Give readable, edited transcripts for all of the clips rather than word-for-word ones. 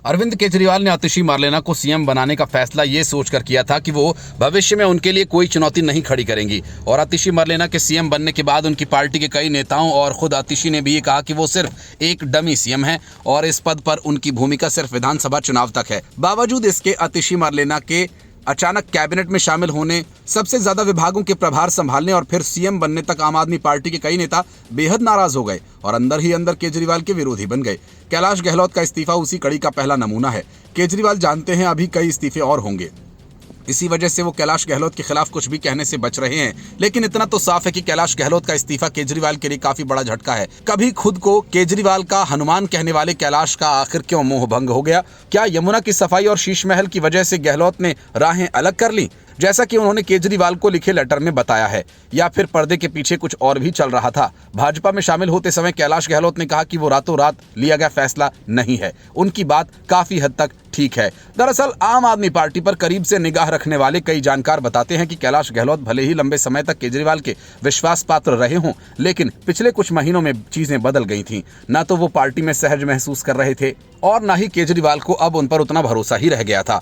अरविंद केजरीवाल ने आतिशी मार्लेना को सीएम बनाने का फैसला ये सोचकर किया था कि वो भविष्य में उनके लिए कोई चुनौती नहीं खड़ी करेंगी। और आतिशी मार्लेना के सीएम बनने के बाद उनकी पार्टी के कई नेताओं और खुद आतिशी ने भी ये कहा कि वो सिर्फ एक डमी सीएम है और इस पद पर उनकी भूमिका सिर्फ विधानसभा चुनाव तक है। बावजूद इसके आतिशी मार्लेना के अचानक कैबिनेट में शामिल होने, सबसे ज्यादा विभागों के प्रभार संभालने और फिर सीएम बनने तक आम आदमी पार्टी के कई नेता बेहद नाराज हो गए और अंदर ही अंदर केजरीवाल के विरोधी बन गए। कैलाश गहलोत का इस्तीफा उसी कड़ी का पहला नमूना है। केजरीवाल जानते हैं अभी कई इस्तीफे और होंगे, इसी वजह से वो कैलाश गहलोत के खिलाफ कुछ भी कहने से बच रहे हैं। लेकिन इतना तो साफ है कि कैलाश गहलोत का इस्तीफा केजरीवाल के लिए काफी बड़ा झटका है। कभी खुद को केजरीवाल का हनुमान कहने वाले कैलाश का आखिर क्यों मोह भंग हो गया? क्या यमुना की सफाई और शीश महल की वजह से गहलोत ने राहें अलग कर ली, जैसा कि उन्होंने केजरीवाल को लिखे लेटर में बताया है, या फिर पर्दे के पीछे कुछ और भी चल रहा था? भाजपा में शामिल होते समय कैलाश गहलोत ने कहा कि वो रातों रात लिया गया फैसला नहीं है। उनकी बात काफी हद तक ठीक है। दरअसल आम आदमी पार्टी पर करीब से निगाह रखने वाले कई जानकार बताते हैं कि कैलाश गहलोत भले ही लंबे समय तक केजरीवाल के विश्वास पात्र रहे हों, लेकिन पिछले कुछ महीनों में चीजें बदल गई थीं। न तो वो पार्टी में सहज महसूस कर रहे थे और न ही केजरीवाल को अब उन पर उतना भरोसा ही रह गया था।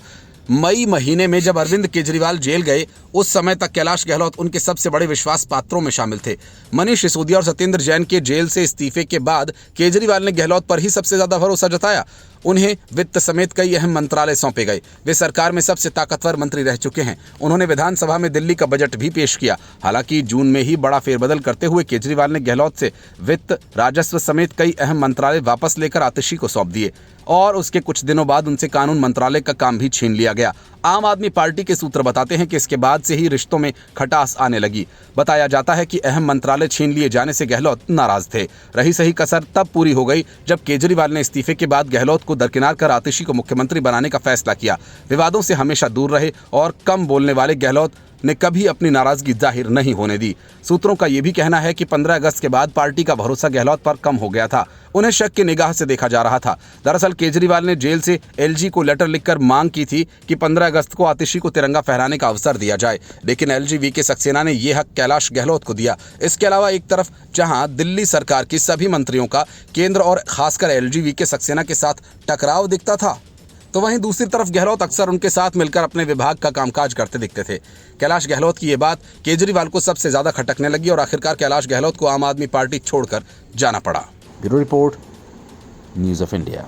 मई महीने में जब अरविंद केजरीवाल जेल गए, उस समय तक कैलाश गहलोत उनके सबसे बड़े विश्वास पात्रों में शामिल थे। मनीष सिसोदिया और सत्येंद्र जैन के जेल से इस्तीफे के बाद केजरीवाल ने गहलोत पर ही सबसे ज्यादा भरोसा जताया। उन्हें वित्त समेत कई अहम मंत्रालय सौंपे गए। वे सरकार में सबसे ताकतवर मंत्री रह चुके हैं। उन्होंने विधानसभा में दिल्ली का बजट भी पेश किया। हालांकि जून में ही बड़ा फेरबदल करते हुए केजरीवाल ने गहलोत से वित्त, राजस्व समेत कई अहम मंत्रालय वापस लेकर आतिशी को सौंप दिए और उसके कुछ दिनों बाद उनसे कानून मंत्रालय का काम भी छीन लिया गया। आम आदमी पार्टी के सूत्र बताते हैं कि इसके बाद से ही रिश्तों में खटास आने लगी। बताया जाता है कि अहम मंत्रालय छीन लिए जाने से गहलोत नाराज थे। रही सही कसर तब पूरी हो गई जब केजरीवाल ने इस्तीफे के बाद गहलोत को दरकिनार कर आतिशी को मुख्यमंत्री बनाने का फैसला किया। विवादों से हमेशा दूर रहे और कम बोलने वाले गहलोत ने कभी अपनी नाराजगी जाहिर नहीं होने दी। सूत्रों का यह भी कहना है कि 15 अगस्त के बाद पार्टी का भरोसा गहलोत पर कम हो गया था। उन्हें शक की निगाह से देखा जा रहा था। दरअसल केजरीवाल ने जेल से एलजी को लेटर लिखकर मांग की थी कि 15 अगस्त को आतिशी को तिरंगा फहराने का अवसर दिया जाए, लेकिन एलजी वीके सक्सेना ने यह हक कैलाश गहलोत को दिया। इसके अलावा एक तरफ जहां दिल्ली सरकार की सभी मंत्रियों का केंद्र और खासकर एलजी वीके सक्सेना के साथ टकराव दिखता था, तो वहीं दूसरी तरफ गहलोत अक्सर उनके साथ मिलकर अपने विभाग का कामकाज करते दिखते थे। कैलाश गहलोत की ये बात केजरीवाल को सबसे ज्यादा खटकने लगी और आखिरकार कैलाश गहलोत को आम आदमी पार्टी छोड़कर जाना पड़ा। Bureau report, news of India.